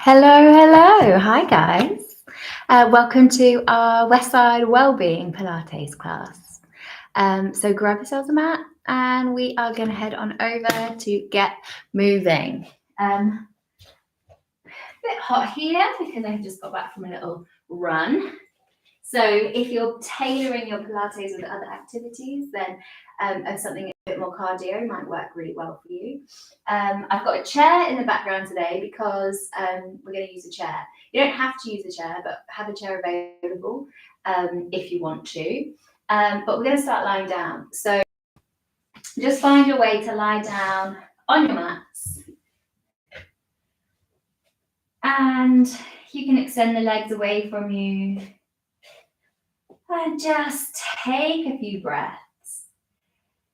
Hello. Hi, guys. Welcome to our Westside Wellbeing Pilates class. So grab yourselves a mat and we are going to head on over to get moving. A bit hot here because I've just got back from a little run. So if you're tailoring your Pilates with other activities, then something a bit more cardio might work really well for you. I've got a chair in the background today because we're going to use a chair. You don't have to use a chair, but have a chair available if you want to. But we're going to start lying down. So just find your way to lie down on your mats. And you can extend the legs away from you. And just take a few breaths.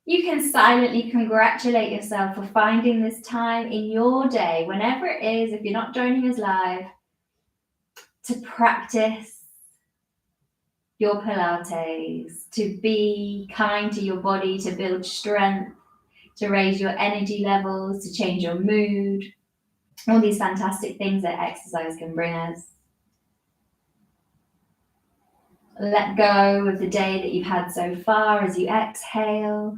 You can silently congratulate yourself for finding this time in your day, whenever it is, if you're not joining us live, to practice your Pilates, to be kind to your body, to build strength, to raise your energy levels, to change your mood, all these fantastic things that exercise can bring us. Let go of the day that you've had so far as you exhale.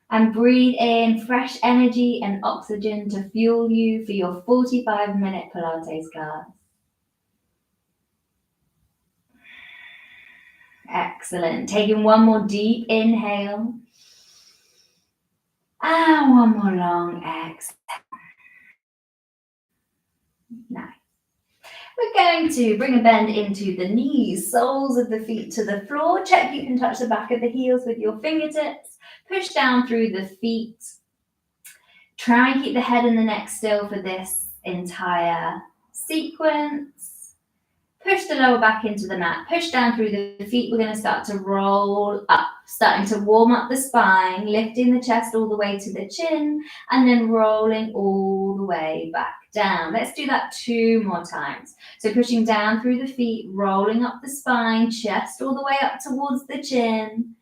And breathe in fresh energy and oxygen to fuel you for your 45-minute Pilates class. Excellent. Taking one more deep inhale. And one more long exhale. Nice. We're going to bring a bend into the knees, soles of the feet to the floor. Check you can touch the back of the heels with your fingertips. Push down through the feet. Try and keep the head and the neck still for this entire sequence. Push the lower back into the mat. Push down through the feet. We're going to start to roll up, starting to warm up the spine, lifting the chest all the way to the chin, and then rolling all the way back down. Let's do that 2 more times. So pushing down through the feet, rolling up the spine, chest all the way up towards the chin,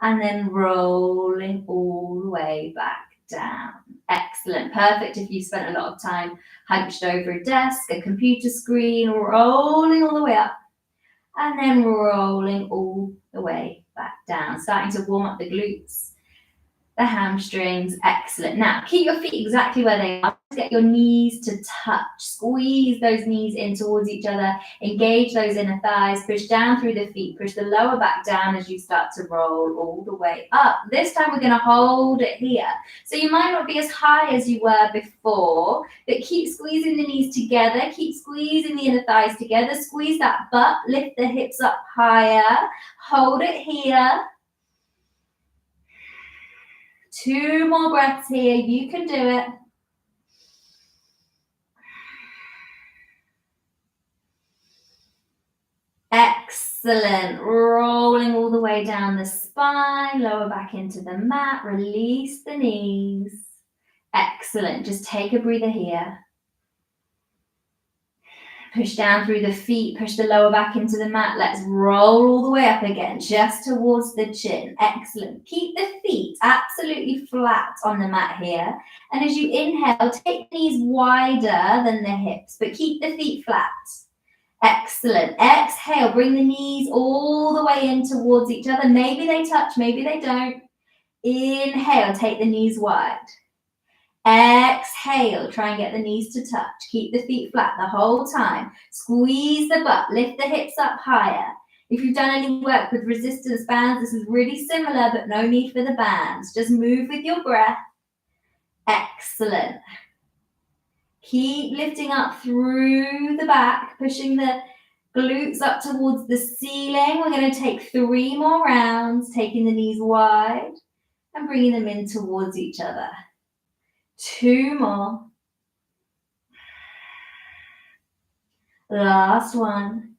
and then rolling all the way back down. Excellent. Perfect if you've spent a lot of time hunched over a desk, a computer screen, rolling all the way up, and then rolling all the way back down. Starting to warm up the glutes, the hamstrings. Excellent. Now, keep your feet exactly where they are. Get your knees to touch. Squeeze those knees in towards each other. Engage those inner thighs. Push down through the feet. Push the lower back down as you start to roll all the way up. This time we're going to hold it here. So you might not be as high as you were before, but keep squeezing the knees together. Keep squeezing the inner thighs together. Squeeze that butt. Lift the hips up higher. Hold it here. 2 more breaths here. You can do it. Excellent. Rolling all the way down the spine, lower back into the mat. Release the knees. Excellent. Just take a breather here. Push down through the feet, push the lower back into the mat. Let's roll all the way up again, just towards the chin. Excellent. Keep the feet absolutely flat on the mat here. And as you inhale, take the knees wider than the hips, but keep the feet flat. Excellent. Exhale, bring the knees all the way in towards each other. Maybe they touch, maybe they don't. Inhale, take the knees wide. Exhale, try and get the knees to touch. Keep the feet flat the whole time. Squeeze the butt, lift the hips up higher. If you've done any work with resistance bands, this is really similar, but no need for the bands. Just move with your breath. Excellent. Keep lifting up through the back, pushing the glutes up towards the ceiling. We're going to take 3 more rounds, taking the knees wide and bringing them in towards each other. 2 more. Last one.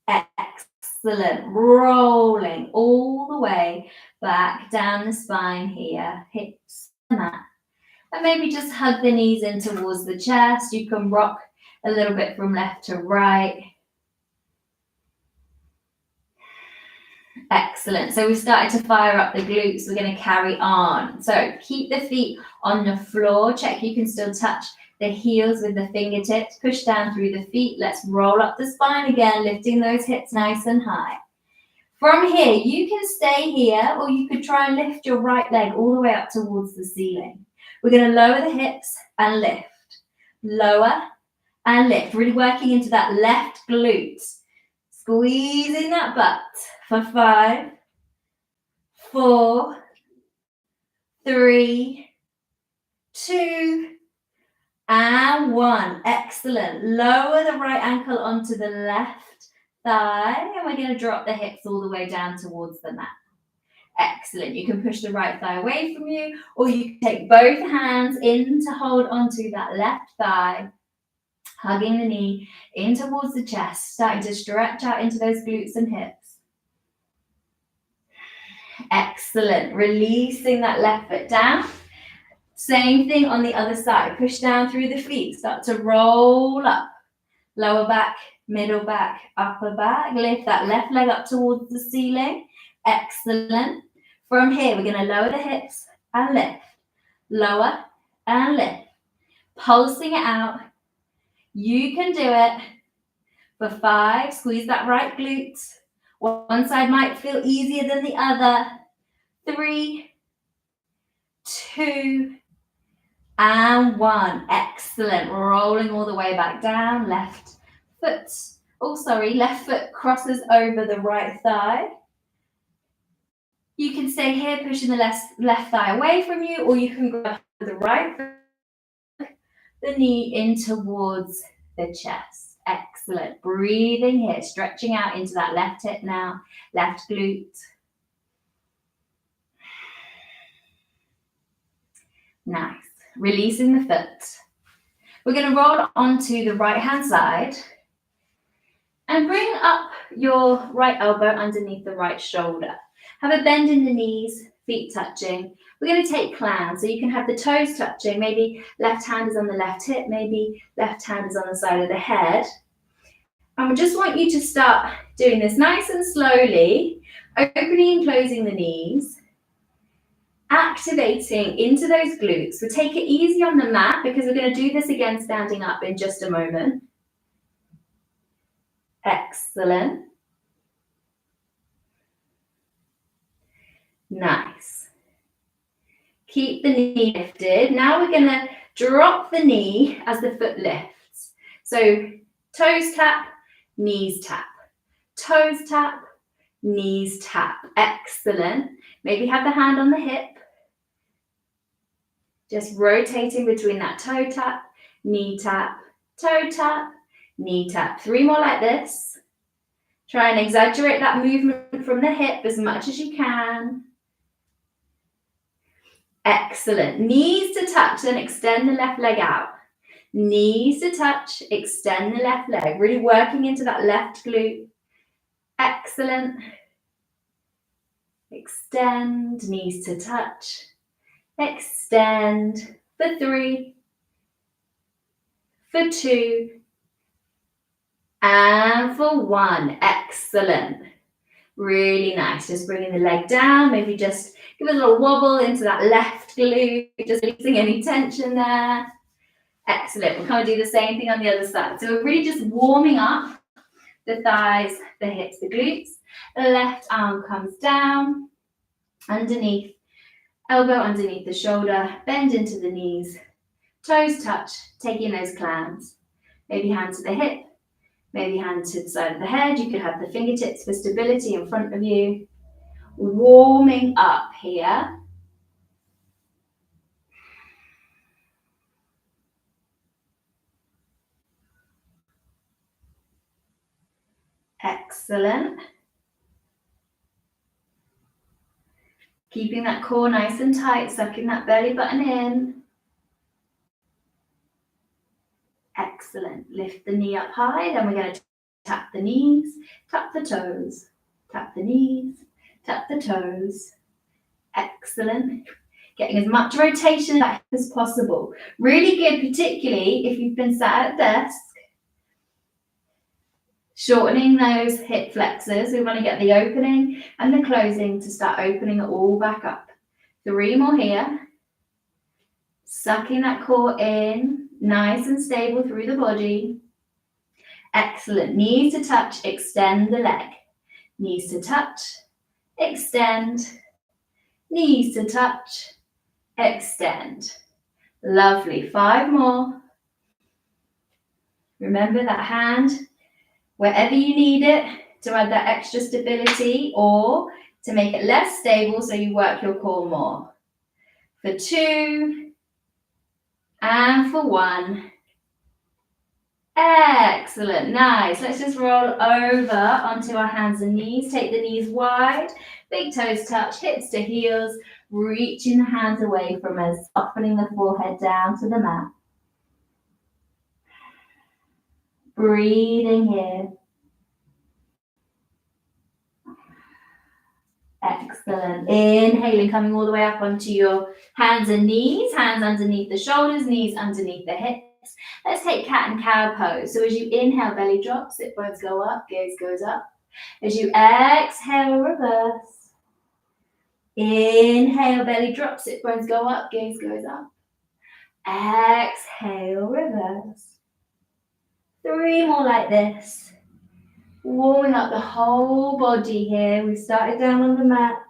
Excellent. Rolling all the way back down the spine here. Hips and mat. And maybe just hug the knees in towards the chest. You can rock a little bit from left to right. Excellent. So we've started to fire up the glutes. We're going to carry on. So keep the feet on the floor. Check you can still touch the heels with the fingertips. Push down through the feet. Let's roll up the spine again, lifting those hips nice and high. From here, you can stay here, or you could try and lift your right leg all the way up towards the ceiling. We're going to lower the hips and lift. Lower and lift. Really working into that left glute. Squeezing that butt for 5, 4, 3, 2, and 1. Excellent. Lower the right ankle onto the left thigh, and we're going to drop the hips all the way down towards the mat. Excellent. You can push the right thigh away from you, or you can take both hands in to hold onto that left thigh, hugging the knee in towards the chest, starting to stretch out into those glutes and hips. Excellent. Releasing that left foot down. Same thing on the other side. Push down through the feet. Start to roll up. Lower back, middle back, upper back. Lift that left leg up towards the ceiling. Excellent. From here, we're going to lower the hips and lift. Lower and lift. Pulsing it out. You can do it. For 5, squeeze that right glute. One side might feel easier than the other. 3, 2, and 1. Excellent. Rolling all the way back down. Left foot crosses over the right thigh. You can stay here, pushing the left thigh away from you, or you can grab the right foot, the knee in towards the chest. Excellent. Breathing here, stretching out into that left hip now, left glute. Nice. Releasing the foot. We're going to roll onto the right-hand side and bring up your right elbow underneath the right shoulder. Have a bend in the knees, feet touching. We're going to take clown, so you can have the toes touching. Maybe left hand is on the left hip, maybe left hand is on the side of the head. And we just want you to start doing this nice and slowly, opening and closing the knees, activating into those glutes. We'll take it easy on the mat because we're going to do this again standing up in just a moment. Excellent. Nice. Keep the knee lifted. Now we're going to drop the knee as the foot lifts. So toes tap, knees tap. Toes tap, knees tap. Excellent. Maybe have the hand on the hip. Just rotating between that toe tap, knee tap, toe tap, knee tap. 3 more like this. Try and exaggerate that movement from the hip as much as you can. Excellent. Knees to touch, then extend the left leg out. Knees to touch, extend the left leg. Really working into that left glute. Excellent. Extend, knees to touch. Extend for 3, for 2, and for 1. Excellent. Really nice. Just bringing the leg down. Maybe just give it a little wobble into that left glute. Just releasing any tension there. Excellent. We'll kind of do the same thing on the other side. So we're really just warming up the thighs, the hips, the glutes. The left arm comes down, underneath, elbow underneath the shoulder, bend into the knees, toes touch, taking those clams. Maybe hand to the hip, maybe hand to the side of the head. You could have the fingertips for stability in front of you. Warming up here. Excellent. Keeping that core nice and tight, sucking that belly button in. Excellent. Lift the knee up high. Then we're going to tap the knees, tap the toes, tap the knees, tap the toes. Excellent. Getting as much rotation as possible. Really good, particularly if you've been sat at a desk. Shortening those hip flexors. We want to get the opening and the closing to start opening it all back up. 3 more here. Sucking that core in, nice and stable through the body. Excellent. Knees to touch, extend the leg. Knees to touch, extend. Knees to touch, extend. Lovely. 5 more. Remember that hand, wherever you need it, to add that extra stability or to make it less stable so you work your core more. For 2 and for 1. Excellent, nice. Let's just roll over onto our hands and knees. Take the knees wide, big toes touch, hips to heels, reaching the hands away from us, softening the forehead down to the mat. Breathing here. Excellent. Inhaling, coming all the way up onto your hands and knees, hands underneath the shoulders, knees underneath the hips. Let's take cat and cow pose. So as you inhale, belly drops, sit bones go up, gaze goes up. As you exhale, reverse. Inhale, belly drops, sit bones go up, gaze goes up. Exhale, reverse. 3 more like this. Warming up the whole body here. We've started down on the mat,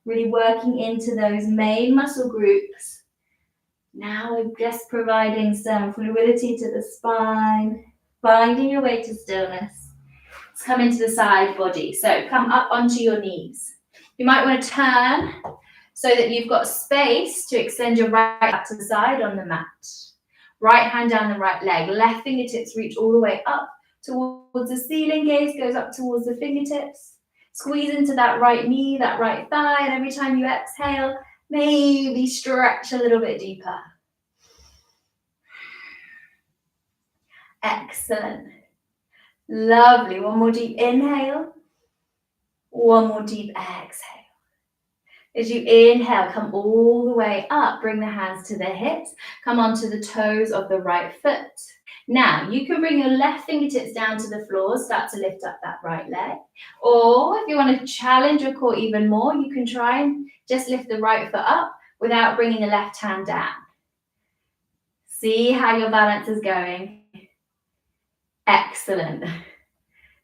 really working into those main muscle groups. Now we're just providing some fluidity to the spine, finding your way to stillness. Let's come into the side body. So come up onto your knees. You might want to turn so that you've got space to extend your right back to the side on the mat. Right hand down the right leg, left fingertips reach all the way up towards the ceiling, gaze goes up towards the fingertips. Squeeze into that right knee, that right thigh, and every time you exhale, maybe stretch a little bit deeper. Excellent. Lovely. 1 more deep inhale. 1 more deep exhale. As you inhale, come all the way up. Bring the hands to the hips. Come onto the toes of the right foot. Now, you can bring your left fingertips down to the floor, start to lift up that right leg. Or if you want to challenge your core even more, you can try and just lift the right foot up without bringing the left hand down. See how your balance is going. Excellent.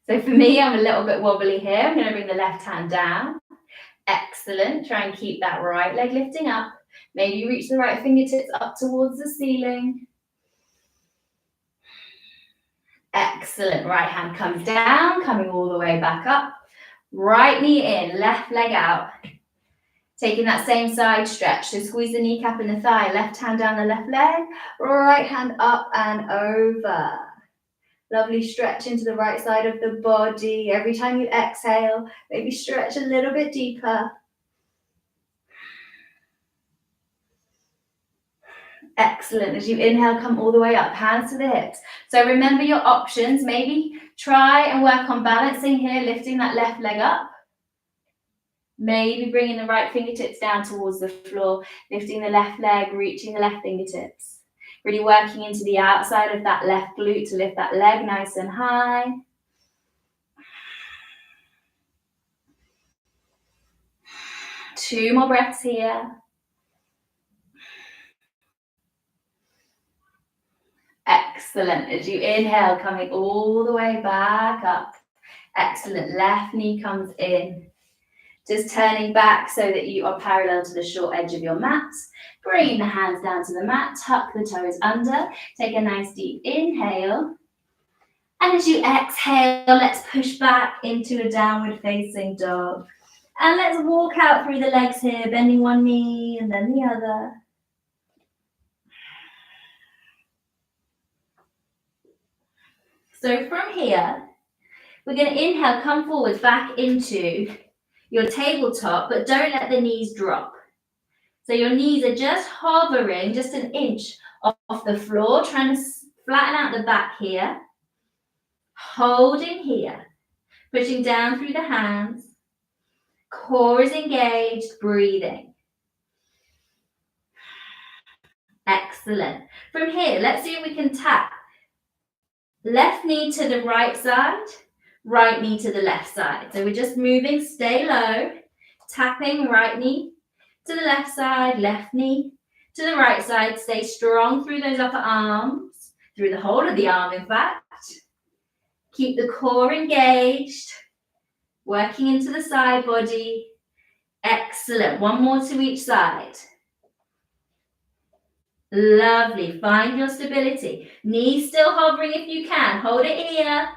So for me, I'm a little bit wobbly here. I'm going to bring the left hand down. Excellent. Try and keep that right leg lifting up. Maybe reach the right fingertips up towards the ceiling. Excellent. Right hand comes down, coming all the way back up. Right knee in, left leg out. Taking that same side stretch. So squeeze the kneecap and the thigh. Left hand down the left leg. Right hand up and over. Lovely stretch into the right side of the body. Every time you exhale, maybe stretch a little bit deeper. Excellent. As you inhale, come all the way up, hands to the hips. So remember your options. Maybe try and work on balancing here, lifting that left leg up. Maybe bringing the right fingertips down towards the floor, lifting the left leg, reaching the left fingertips. Really working into the outside of that left glute to lift that leg nice and high. Two more breaths here. Excellent. As you inhale, coming all the way back up. Excellent. Left knee comes in. Just turning back so that you are parallel to the short edge of your mat. Bringing the hands down to the mat. Tuck the toes under. Take a nice deep inhale. And as you exhale, let's push back into a downward facing dog. And let's walk out through the legs here, bending one knee and then the other. So from here, we're going to inhale, come forward back into your tabletop, but don't let the knees drop. So your knees are just hovering just an inch off the floor, trying to flatten out the back here. Holding here, pushing down through the hands. Core is engaged, breathing. Excellent. From here, let's see if we can tap left knee to the right side, right knee to the left side. So we're just moving, stay low, tapping right knee to the left side, left knee to the right side. Stay strong through those upper arms, through the whole of the arm, in fact. Keep the core engaged, working into the side body. Excellent. One more to each side. Lovely. Find your stability. Knees still hovering if you can. Hold it here.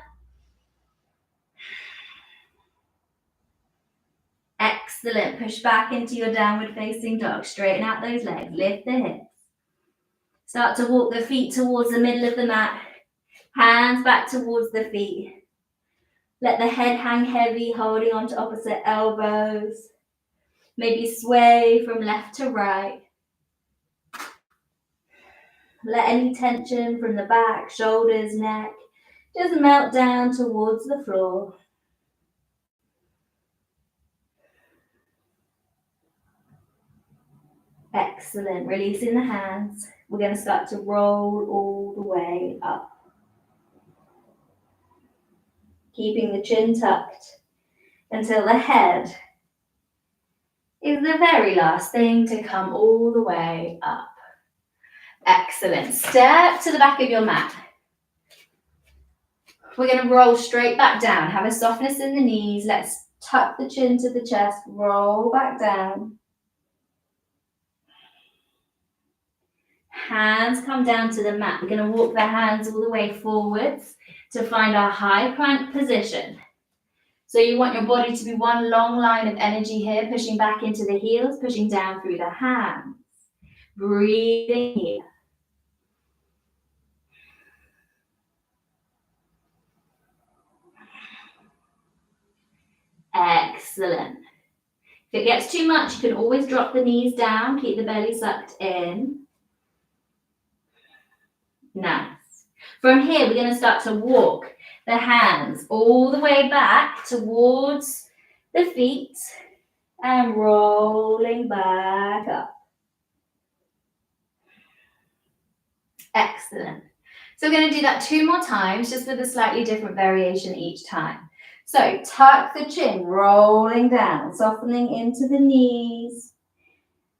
Excellent. Push back into your downward facing dog. Straighten out those legs. Lift the hips. Start to walk the feet towards the middle of the mat. Hands back towards the feet. Let the head hang heavy, holding on to opposite elbows. Maybe sway from left to right. Let any tension from the back, shoulders, neck, just melt down towards the floor. Excellent. Releasing the hands. We're going to start to roll all the way up. Keeping the chin tucked until the head is the very last thing to come all the way up. Excellent. Step to the back of your mat. We're going to roll straight back down. Have a softness in the knees. Let's tuck the chin to the chest. Roll back down. Hands come down to the mat. We're going to walk the hands all the way forwards to find our high plank position. So you want your body to be one long line of energy here, pushing back into the heels, pushing down through the hands. Breathing here. Excellent. If it gets too much, you can always drop the knees down, keep the belly sucked in. Nice. From here, we're going to start to walk the hands all the way back towards the feet and rolling back up. Excellent. So we're going to do that 2 more times, just with a slightly different variation each time. So tuck the chin, rolling down, softening into the knees.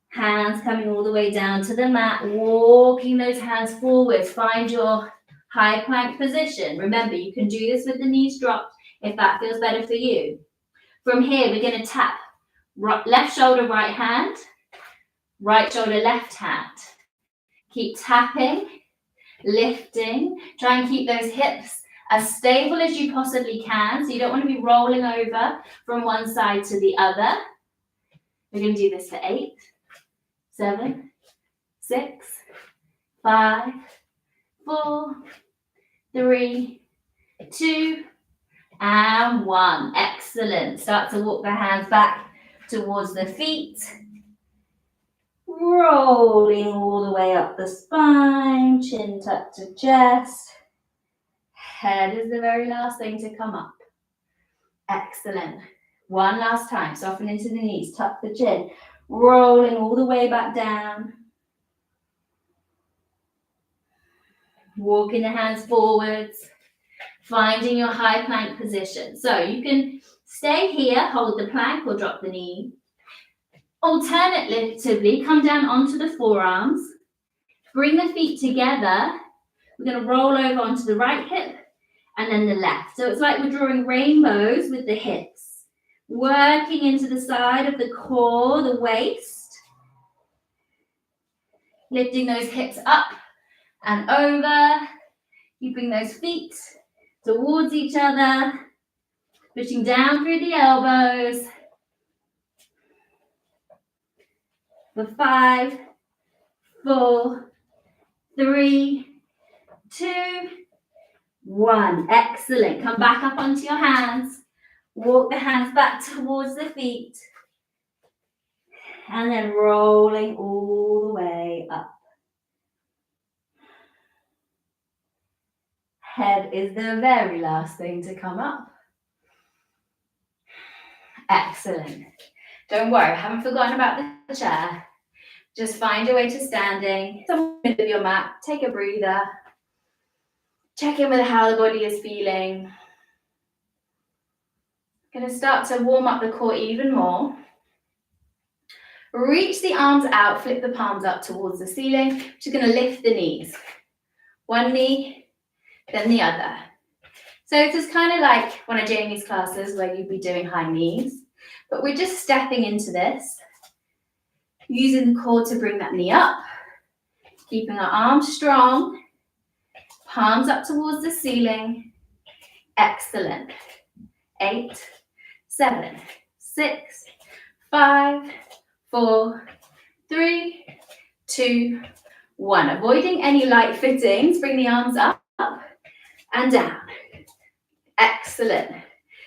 Hands coming all the way down to the mat, walking those hands forwards. Find your high plank position. Remember, you can do this with the knees dropped if that feels better for you. From here, we're going to tap left shoulder, right hand, right shoulder, left hand. Keep tapping, lifting. Try and keep those hips as stable as you possibly can. So you don't want to be rolling over from one side to the other. We're going to do this for 8, 7, 6, 5, 4, 3, 2, and 1. Excellent. Start to walk the hands back towards the feet. Rolling all the way up the spine, chin tucked to chest. Head is the very last thing to come up. Excellent. One last time. Soften into the knees, tuck the chin. Rolling all the way back down. Walking the hands forwards. Finding your high plank position. So you can stay here, hold the plank or drop the knee. Alternatively, come down onto the forearms. Bring the feet together. We're going to roll over onto the right hip and then the left. So it's like we're drawing rainbows with the hips. Working into the side of the core, the waist. Lifting those hips up and over. Keeping those feet towards each other. Pushing down through the elbows. For 5, 4, 3, 2, 1. Excellent. Come back up onto your hands. Walk the hands back towards the feet. And then rolling all the way up. Head is the very last thing to come up. Excellent. Don't worry, I haven't forgotten about the chair. Just find your way to standing. Somewhere in the middle of your mat. Take a breather. Check in with how the body is feeling. Going to start to warm up the core even more. Reach the arms out, flip the palms up towards the ceiling. Just going to lift the knees. One knee, then the other. So it's kind of like one of Jamie's classes where you'd be doing high knees, but we're just stepping into this, using the core to bring that knee up, keeping our arms strong, palms up towards the ceiling. Excellent. 8, 7, 6, 5, 4, 3, 2, 1. Avoiding any light fittings, bring the arms up and down. Excellent.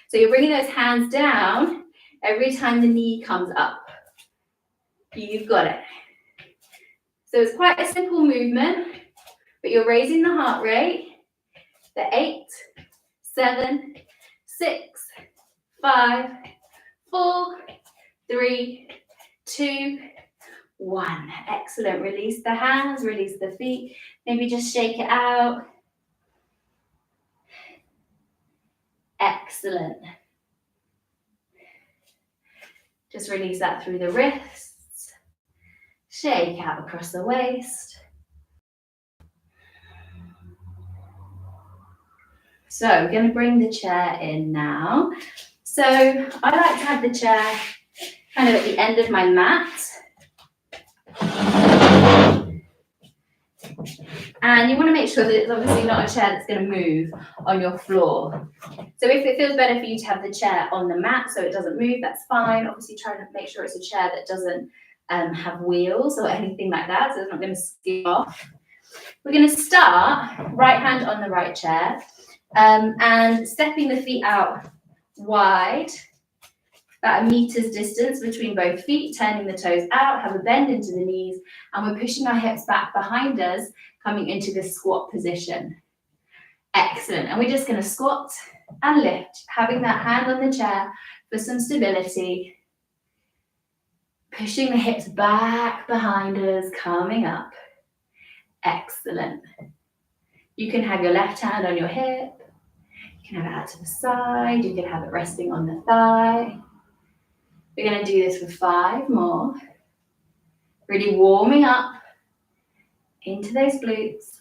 So you're bringing those hands down every time the knee comes up. You've got it. So it's quite a simple movement, but you're raising the heart rate. The 8, 7, 6, 5, 4, 3, 2, 1. Excellent. Release the hands, release the feet. Maybe just shake it out. Excellent. Just release that through the wrists. Shake out across the waist. So we're going to bring the chair in now. So I like to have the chair kind of at the end of my mat. And you want to make sure that it's obviously not a chair that's going to move on your floor. So if it feels better for you to have the chair on the mat so it doesn't move, that's fine. Obviously try to make sure it's a chair that doesn't have wheels or anything like that, so it's not going to skip off. We're going to start right hand on the right chair and stepping the feet out wide, about 1 meter's distance between both feet, turning the toes out, have a bend into the knees, and we're pushing our hips back behind us, coming into this squat position. Excellent. And we're just going to squat and lift, having that hand on the chair for some stability. Pushing the hips back behind us, coming up. Excellent. You can have your left hand on your hip. You can have it out to the side. You can have it resting on the thigh. We're going to do this for 5 more. Really warming up into those glutes.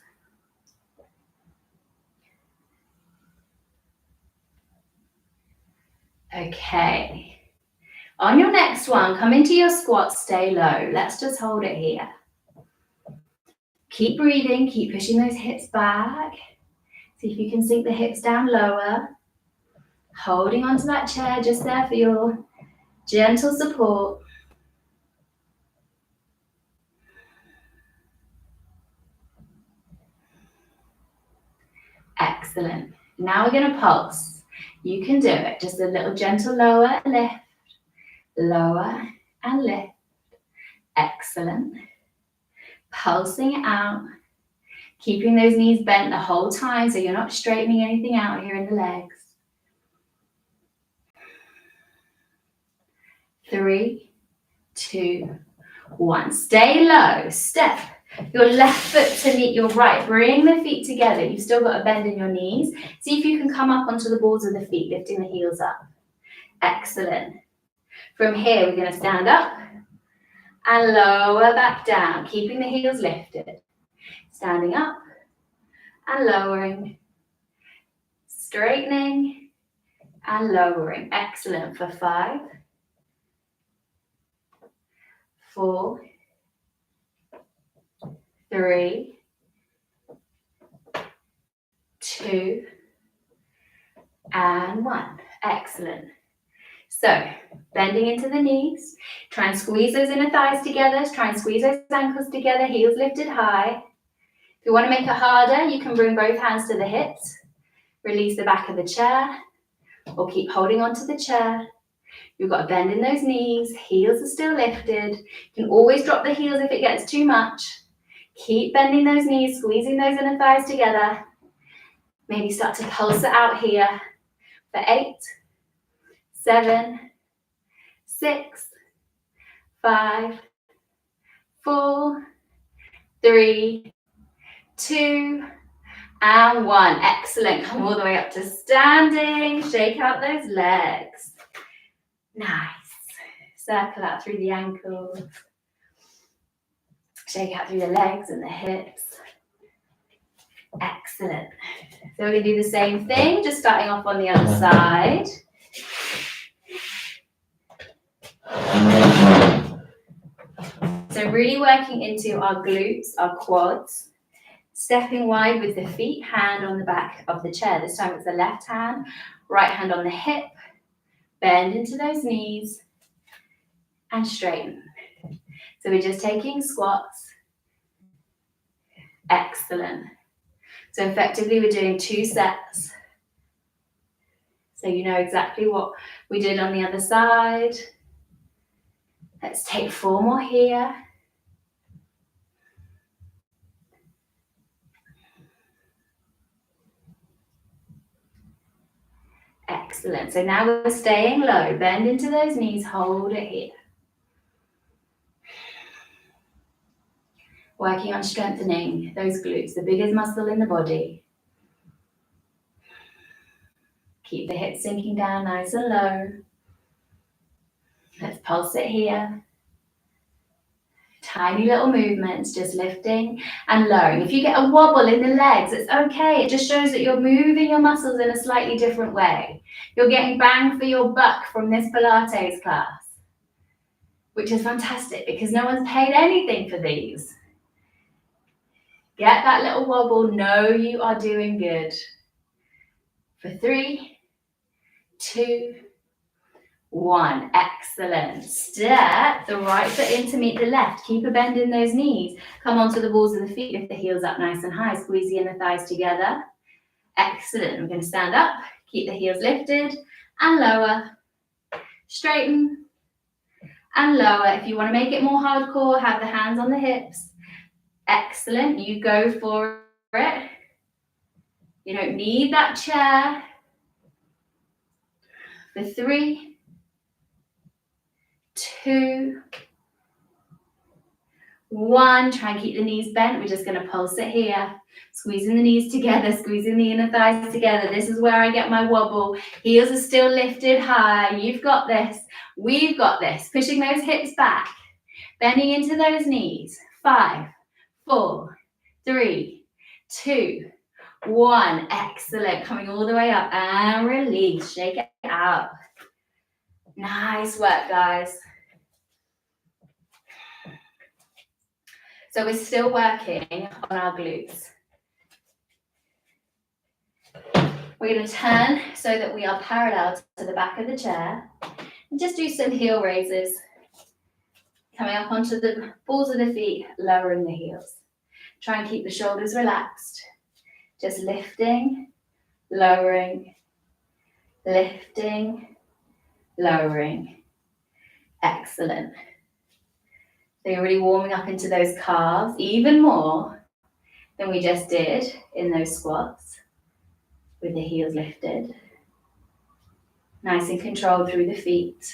Okay. On your next one, come into your squat, stay low. Let's just hold it here. Keep breathing, keep pushing those hips back. See if you can sink the hips down lower. Holding onto that chair just there for your gentle support. Excellent. Now we're going to pulse. You can do it. Just a little gentle lower and lift. Lower and lift. Excellent. Pulsing it out. Keeping those knees bent the whole time so you're not straightening anything out here in the legs. 3, 2, 1. Stay low. Step your left foot to meet your right. Bring the feet together. You've still got a bend in your knees. See if you can come up onto the balls of the feet, lifting the heels up. Excellent. From here, we're going to stand up and lower back down, keeping the heels lifted. Standing up and lowering. Straightening and lowering. Excellent. For 5, 4, 3, 2, and 1. Excellent. So, bending into the knees. Try and squeeze those inner thighs together. Try and squeeze those ankles together. Heels lifted high. If you want to make it harder, you can bring both hands to the hips. Release the back of the chair. Or keep holding onto the chair. You've got a bend in those knees. Heels are still lifted. You can always drop the heels if it gets too much. Keep bending those knees, squeezing those inner thighs together. Maybe start to pulse it out here for 8, 7, 6, 5, 4, 3, 2, and 1. Excellent. Come all the way up to standing. Shake out those legs. Nice. Circle out through the ankles. Shake out through the legs and the hips. Excellent. So we're going to do the same thing, just starting off on the other side. So really working into our glutes, our quads. Stepping wide with the feet, hand on the back of the chair. This time it's the left hand, right hand on the hip. Bend into those knees and straighten. So we're just taking squats. Excellent. So effectively we're doing 2 sets. So you know exactly what we did on the other side. Let's take 4 more here. Excellent. So now we're staying low. Bend into those knees, hold it here. Working on strengthening those glutes, the biggest muscle in the body. Keep the hips sinking down nice and low. Let's pulse it here. Tiny little movements, just lifting and lowering. If you get a wobble in the legs, it's okay. It just shows that you're moving your muscles in a slightly different way. You're getting bang for your buck from this Pilates class, which is fantastic because no one's paid anything for these. Get that little wobble. Know you are doing good. For 3, 2, 1. Excellent. Step the right foot in to meet the left. Keep a bend in those knees. Come onto the balls of the feet. Lift the heels up nice and high. Squeeze the inner thighs together. Excellent. We're going to stand up. Keep the heels lifted and lower. Straighten and lower. If you want to make it more hardcore, have the hands on the hips. Excellent. You go for it. You don't need that chair. For 3, 2, 1. Try and keep the knees bent. We're just going to pulse it here. Squeezing the knees together, squeezing the inner thighs together. This is where I get my wobble. Heels are still lifted high. You've got this. We've got this. Pushing those hips back. Bending into those knees. 5, 4, 3, 2, 1. Excellent. Coming all the way up and release. Shake it out. Nice work, guys. So we're still working on our glutes. We're going to turn so that we are parallel to the back of the chair and just do some heel raises. Coming up onto the balls of the feet, lowering the heels. Try and keep the shoulders relaxed. Just lifting, lowering, lifting, lowering. Excellent. So you're really warming up into those calves even more than we just did in those squats with the heels lifted. Nice and controlled through the feet.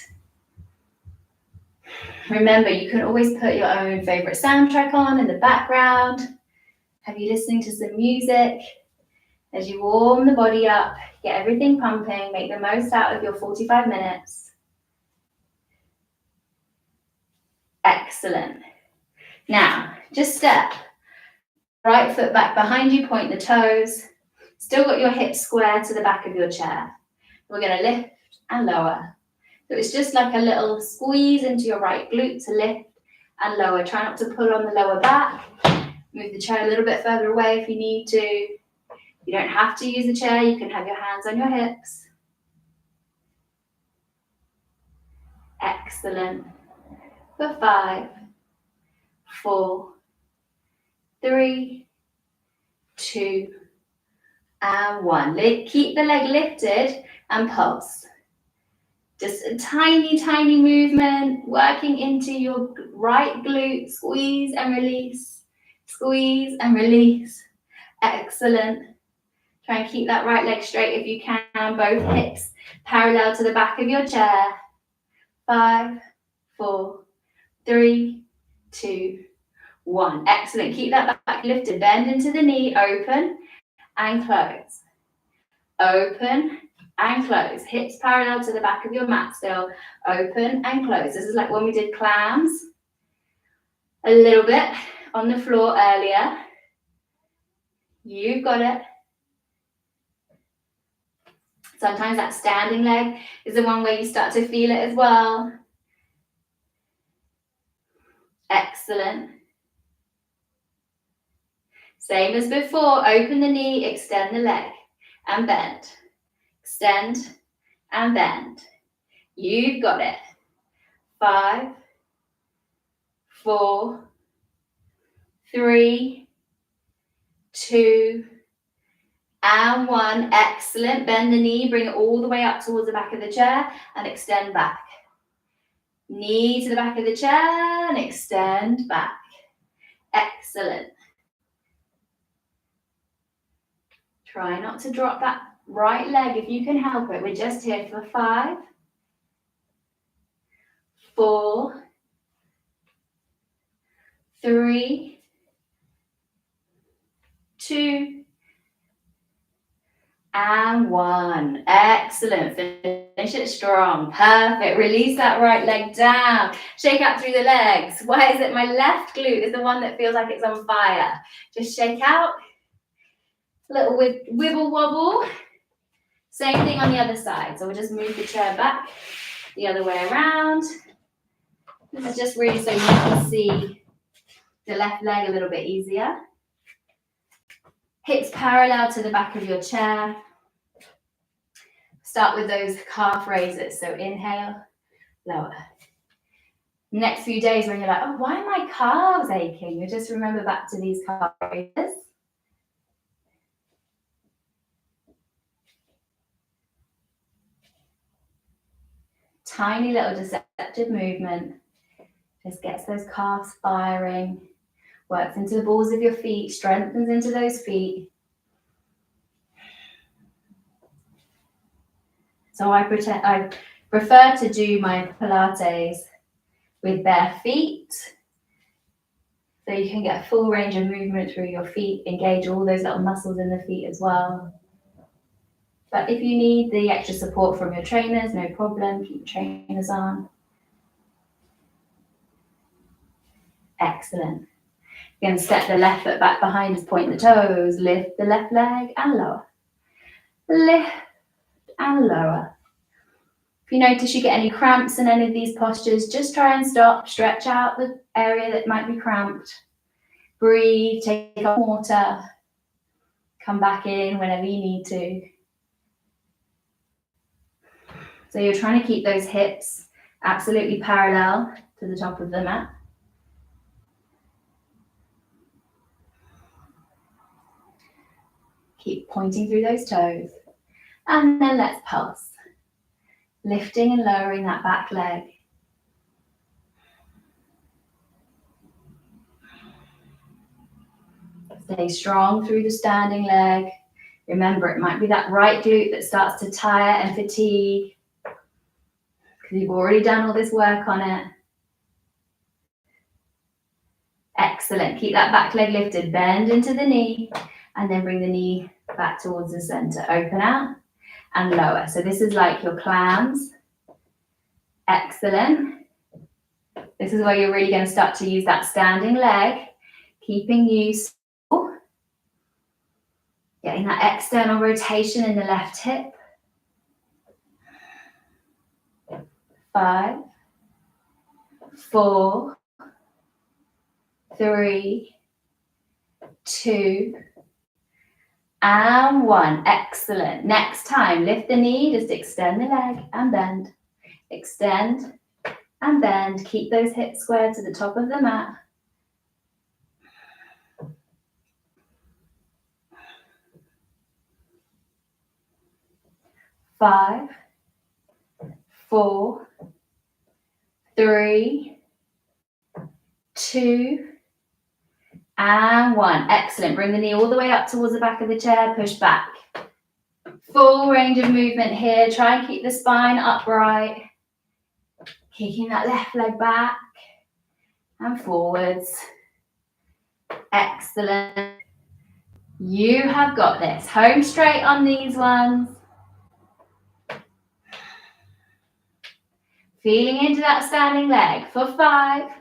Remember, you can always put your own favorite soundtrack on in the background. Have you listening to some music as you warm the body up, get everything pumping, make the most out of your 45 minutes. Excellent. Now, just step. Right foot back behind you, point the toes. Still got your hips square to the back of your chair. We're going to lift and lower. So it's just like a little squeeze into your right glute to lift and lower. Try not to pull on the lower back. Move the chair a little bit further away if you need to. You don't have to use the chair. You can have your hands on your hips. Excellent. For 5, 4, 3, 2, and 1. Keep the leg lifted and pulse. Just a tiny, tiny movement, working into your right glute. Squeeze and release. Squeeze and release. Excellent. Try and keep that right leg straight if you can. Both hips parallel to the back of your chair. 5, 4, 3, 2, 1. Excellent. Keep that back lifted. Bend into the knee. Open and close. Open and close. Hips parallel to the back of your mat still. Open and close. This is like when we did clams. A little bit on the floor earlier. You've got it. Sometimes that standing leg is the one where you start to feel it as well. Excellent. Same as before, open the knee, extend the leg, and bend. Extend and bend. You've got it. 5, 4, 3, 2, and 1. Excellent. Bend the knee, bring it all the way up towards the back of the chair, and extend back. Knee to the back of the chair, and extend back. Excellent. Try not to drop that right leg if you can help it. We're just here for 5, 4, 3, 2, and 1. Excellent. Finish it strong. Perfect. Release that right leg down. Shake out through the legs. Why is it my left glute is the one that feels like it's on fire? Just shake out. Little wibble wobble. Same thing on the other side. So we'll just move the chair back the other way around. This is just really so you can see the left leg a little bit easier. Hips parallel to the back of your chair. Start with those calf raises. So inhale, lower. Next few days when you're like, oh, why are my calves aching? You just remember back to these calf raises. Tiny little deceptive movement. Just gets those calves firing. Works into the balls of your feet. Strengthens into those feet. So I prefer to do my Pilates with bare feet. So you can get a full range of movement through your feet. Engage all those little muscles in the feet as well. But if you need the extra support from your trainers, no problem, keep your trainers on. Excellent. You're going to step the left foot back behind us, point the toes, lift the left leg and lower. Lift and lower. If you notice you get any cramps in any of these postures, just try and stop, stretch out the area that might be cramped. Breathe, take up water, come back in whenever you need to. So you're trying to keep those hips absolutely parallel to the top of the mat. Keep pointing through those toes. And then let's pulse. Lifting and lowering that back leg. Stay strong through the standing leg. Remember, it might be that right glute that starts to tire and fatigue because you've already done all this work on it. Excellent. Keep that back leg lifted. Bend into the knee and then bring the knee back towards the center. Open out and lower. So this is like your clams. Excellent. This is where you're really going to start to use that standing leg, keeping you still. Getting that external rotation in the left hip. 5, 4, 3, 2, and 1. Excellent. Next time, lift the knee, just extend the leg and bend. Extend and bend. Keep those hips square to the top of the mat. 5, 4, 3, 2, and 1. Excellent. Bring the knee all the way up towards the back of the chair. Push back. Full range of movement here. Try and keep the spine upright. Kicking that left leg back and forwards. Excellent. You have got this. Home straight on these ones. Feeling into that standing leg for 5,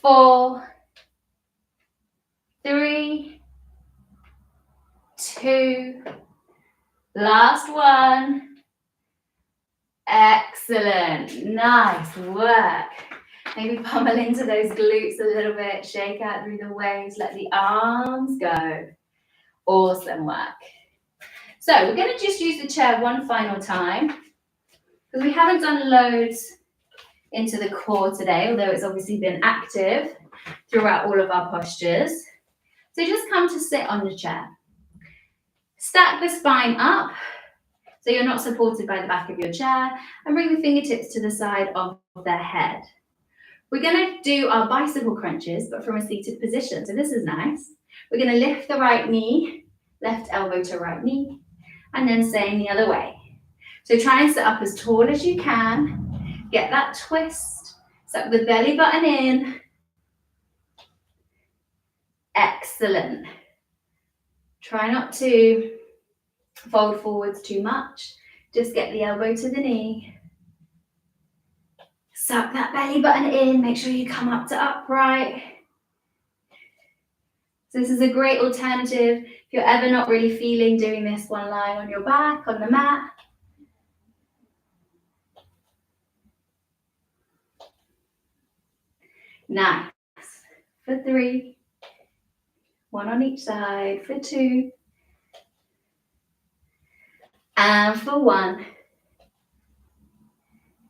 4, 3, 2, last one. Excellent. Nice work. Maybe pummel into those glutes a little bit. Shake out through the waist. Let the arms go. Awesome work. So we're going to just use the chair one final time because we haven't done loads into the core today, although it's obviously been active throughout all of our postures. So just come to sit on the chair. Stack the spine up so you're not supported by the back of your chair, and bring the fingertips to the side of the head. We're going to do our bicycle crunches, but from a seated position. So this is nice. We're going to lift the right knee, left elbow to right knee, and then same the other way. So try and sit up as tall as you can. Get that twist. Suck the belly button in. Excellent. Try not to fold forwards too much. Just get the elbow to the knee. Suck that belly button in. Make sure you come up to upright. So this is a great alternative if you're ever not really feeling doing this one lying on your back on the mat. Nice. For 3. 1 on each side. For 2. And for 1.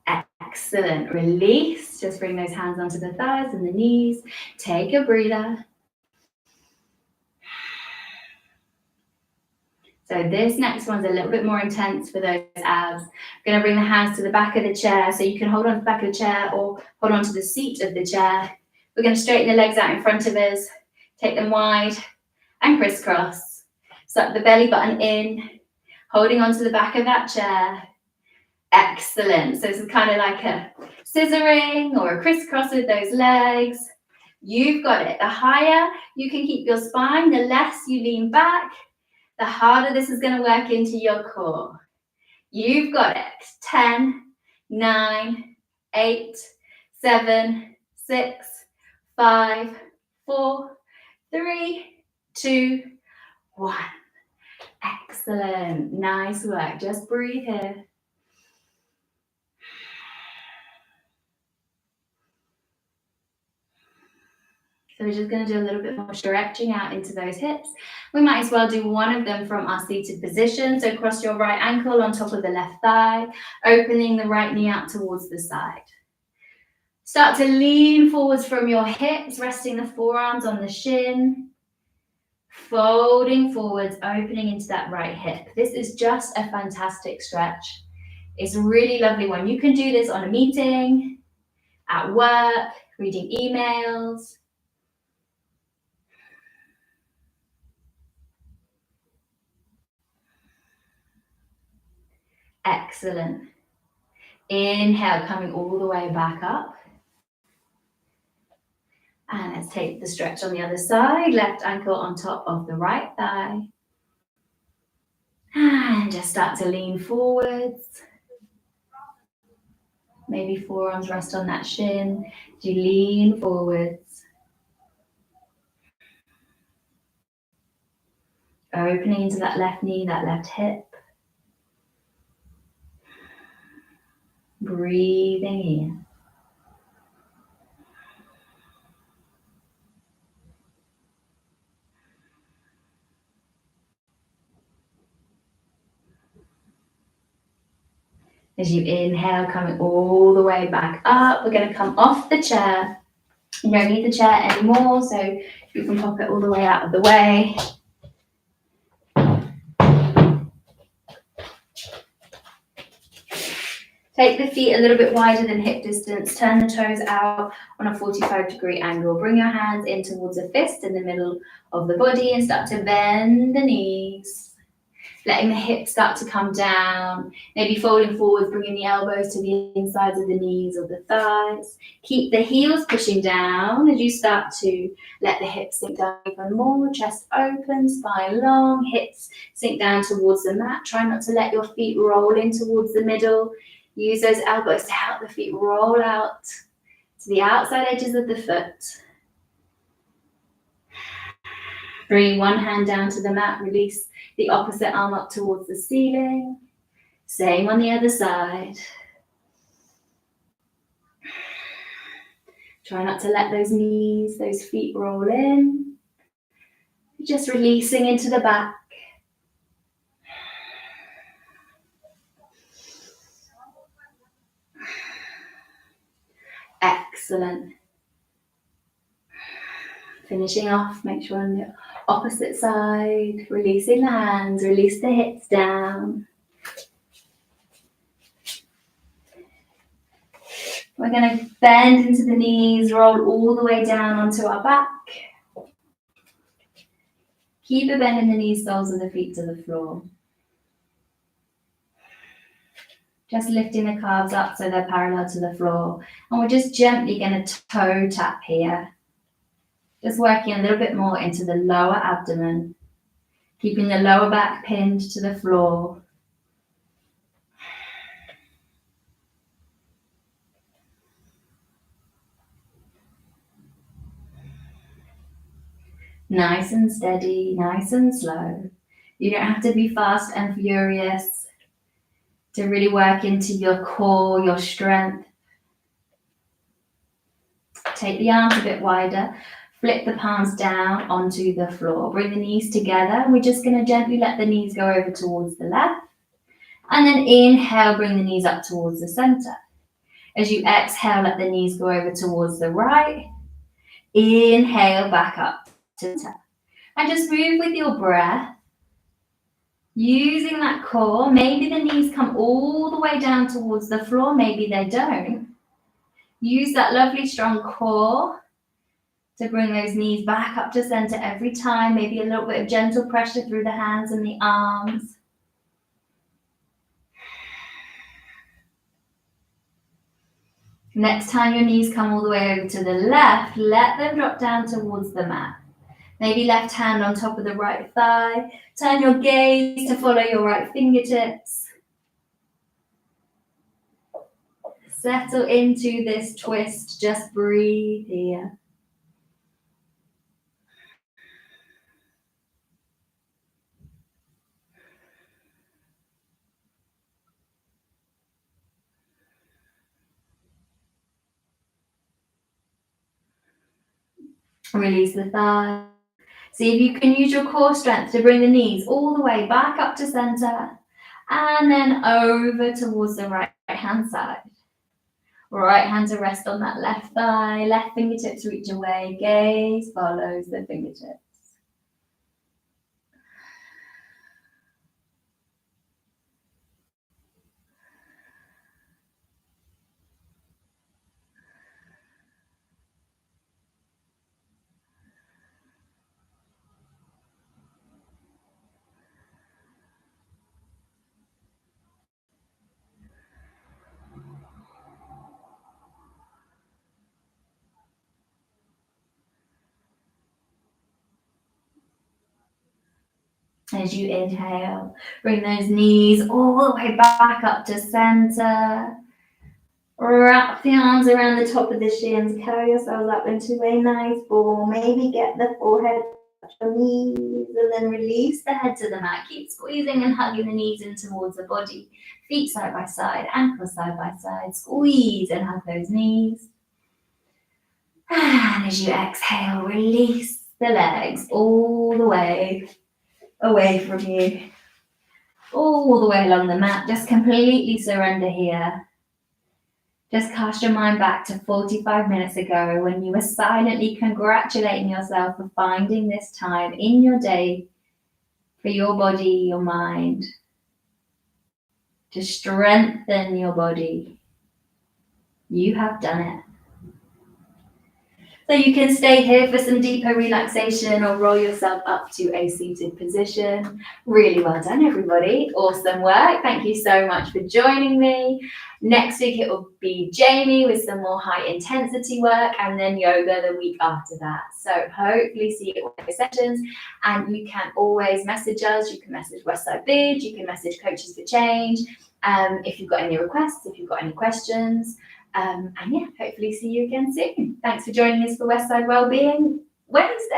Excellent. Release. Just bring those hands onto the thighs and the knees. Take a breather. So this next one's a little bit more intense for those abs. I'm going to bring the hands to the back of the chair so you can hold on to the back of the chair or hold on to the seat of the chair. We're going to straighten the legs out in front of us. Take them wide and crisscross. Suck the belly button in, holding onto the back of that chair. Excellent. So this is kind of like a scissoring or a crisscross with those legs. You've got it. The higher you can keep your spine, the less you lean back, the harder this is going to work into your core. You've got it. 10, 9, 8, 7, 6, 5, 4, 3, 2, 1. Excellent. Nice work. Just breathe here. So we're just going to do a little bit more stretching out into those hips. We might as well do one of them from our seated position. So cross your right ankle on top of the left thigh, opening the right knee out towards the side. Start to lean forwards from your hips, resting the forearms on the shin. Folding forwards, opening into that right hip. This is just a fantastic stretch. It's a really lovely one. You can do this on a meeting, at work, reading emails. Excellent. Inhale, coming all the way back up. And let's take the stretch on the other side. Left ankle on top of the right thigh. And just start to lean forwards. Maybe forearms rest on that shin as you lean forwards. Opening into that left knee, that left hip. Breathing in. As you inhale, coming all the way back up, we're going to come off the chair. You don't need the chair anymore, so you can pop it all the way out of the way. Take the feet a little bit wider than hip distance. Turn the toes out on a 45-degree angle. Bring your hands in towards a fist in the middle of the body and start to bend the knees. Letting the hips start to come down. Maybe folding forwards, bringing the elbows to the insides of the knees or the thighs. Keep the heels pushing down as you start to let the hips sink down even more. Chest open, spine long, hips sink down towards the mat. Try not to let your feet roll in towards the middle. Use those elbows to help the feet roll out to the outside edges of the foot. Bring one hand down to the mat, release the opposite arm up towards the ceiling. Same on the other side. Try not to let those knees, those feet roll in. Just releasing into the back. Excellent. Finishing off, make sure on the opposite side, releasing the hands, release the hips down. We're going to bend into the knees, roll all the way down onto our back. Keep a bend in the knees, soles of the feet to the floor. Just lifting the calves up so they're parallel to the floor. And we're just gently going to toe tap here. Just working a little bit more into the lower abdomen. Keeping the lower back pinned to the floor. Nice and steady, nice and slow. You don't have to be fast and furious to really work into your core, your strength. Take the arms a bit wider. Flip the palms down onto the floor. Bring the knees together. We're just going to gently let the knees go over towards the left. And then inhale, bring the knees up towards the center. As you exhale, let the knees go over towards the right. Inhale, back up to the center. And just move with your breath. Using that core. Maybe the knees come all the way down towards the floor. Maybe they don't. Use that lovely strong core to bring those knees back up to center every time. Maybe a little bit of gentle pressure through the hands and the arms. Next time your knees come all the way over to the left, let them drop down towards the mat. Maybe left hand on top of the right thigh. Turn your gaze to follow your right fingertips. Settle into this twist. Just breathe here. Release the thigh. See if you can use your core strength to bring the knees all the way back up to center and then over towards the right hand side. Right hand to rest on that left thigh, left fingertips reach away, gaze follows the fingertips. As you inhale, bring those knees all the way back up to center. Wrap the arms around the top of the shins. Carry yourselves up into a nice ball. Maybe get the forehead touch the knees and then release the head to the mat. Keep squeezing and hugging the knees in towards the body. Feet side by side, ankles side by side. Squeeze and hug those knees. And as you exhale, release the legs all the way away from you, all the way along the mat. Just completely surrender here. Just cast your mind back to 45 minutes ago when you were silently congratulating yourself for finding this time in your day for your body, your mind, to strengthen your body. You have done it. So you can stay here for some deeper relaxation or roll yourself up to a seated position. Really well done, everybody. Awesome work. Thank you so much for joining me. Next week, it will be Jamie with some more high intensity work and then yoga the week after that. So hopefully see you at those sessions, and you can always message us. You can message Westside Bridge. You can message Coaches for Change. if you've got any requests, if you've got any questions. And yeah, hopefully see you again soon. Thanks for joining us for Westside Wellbeing Wednesday.